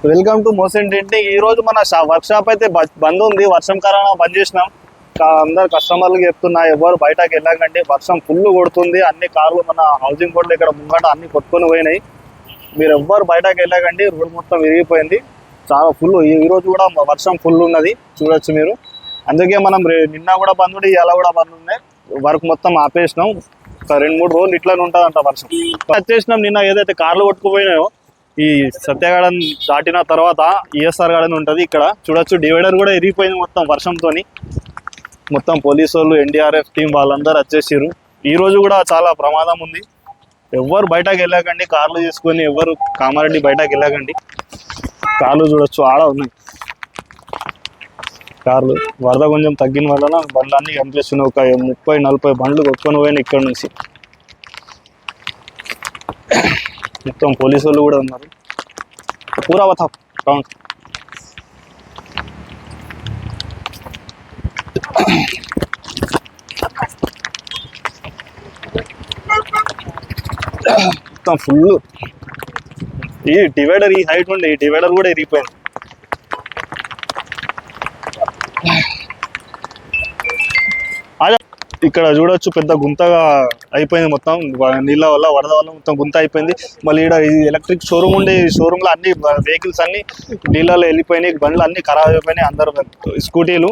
Welcome to మోసన్ టింటి. ఈ రోజు మన వర్క్ షాప్ అయితే బంద్ ఉంది. వర్షం కారణంగా బంద్ చేసినాం. అందరు కస్టమర్లు చెప్తున్నా ఎవరు బయటకు వెళ్ళకండి, వర్షం ఫుల్ కొడుతుంది. అన్ని కార్లు మన హౌసింగ్ బోర్డులు ఇక్కడ ముంగట అన్ని కొట్టుకొని పోయినాయి. మీరు ఎవ్వరు బయటకు వెళ్ళకండి, రోడ్ మొత్తం విరిగిపోయింది. చాలా ఫుల్. ఈ రోజు కూడా వర్షం ఫుల్ ఉన్నది, చూడొచ్చు మీరు. అందుకే మనం నిన్న కూడా బంద్ ఉండి ఇలా కూడా బంద్ ఉన్నాయి. వర్క్ మొత్తం ఆపేసినాం. ఒక 2-3 రోజులు ఇట్లానే ఉంటుందంట వర్షం. వచ్చేసినాం. నిన్న ఏదైతే కార్లు కొట్టుకుపోయినాయో ఈ సత్యగార్డెన్ దాటిన తర్వాత ఈఎస్ఆర్ గార్డెన్ ఉంటుంది. ఇక్కడ చూడొచ్చు డివైడర్ కూడా ఇరిగిపోయింది మొత్తం వర్షంతో. మొత్తం పోలీసు వాళ్ళు, ఎన్డీఆర్ఎఫ్ టీం వాళ్ళందరూ వచ్చేసారు. ఈ రోజు కూడా చాలా ప్రమాదం ఉంది. ఎవ్వరు బయటకు వెళ్ళకండి, కార్లు తీసుకొని ఎవరు కామారెడ్డి బయటకు వెళ్ళకండి. కార్లు చూడొచ్చు ఆడ ఉన్నాయి కార్లు. వరద కొంచెం తగ్గిన వలన బండ్లన్నీ కనిపిస్తున్నాయి. ఒక 30-40 బండ్లు కొట్టుకొని పోయినాయి ఇక్కడ నుంచి. మొత్తం పోలీసు వాళ్ళు కూడా ఉన్నారు. పూరా బతా మొత్తం ఫుల్. ఈ డివైడర్ ఈ హైట్ ఉండే ఈ డివైడర్ కూడా ఇరిగిపోయింది. ఇక్కడ చూడొచ్చు పెద్ద గుంతగా అయిపోయింది మొత్తం నీళ్ళ వల్ల, వరద వల్ల మొత్తం గుంత అయిపోయింది. మళ్ళీ ఇక్కడ ఎలక్ట్రిక్ షోరూమ్ ఉండే షోరూమ్ లో అన్ని వెహికల్స్ అన్ని నీళ్ళలో వెళ్ళిపోయినాయి. బండ్లు అన్ని ఖరాబ్ అయిపోయినాయి. అందరు స్కూటీలు,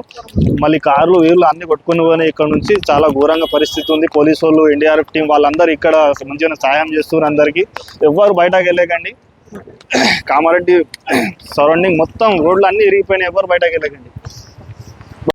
మళ్ళీ కార్లు వీళ్ళు అన్ని కొట్టుకుని పోయినాయి. ఇక్కడ నుంచి చాలా ఘోరంగా పరిస్థితి ఉంది. పోలీసు వాళ్ళు, ఎన్డీఆర్ఎఫ్ టీం వాళ్ళందరూ ఇక్కడ మంచిగా సాయం చేస్తున్నారు అందరికి. ఎవ్వరు బయటకు వెళ్ళకండి. కామారెడ్డి సరౌండింగ్ మొత్తం రోడ్లు అన్ని ఇరిగిపోయినాయి. ఎవరు బయటకు వెళ్ళకండి.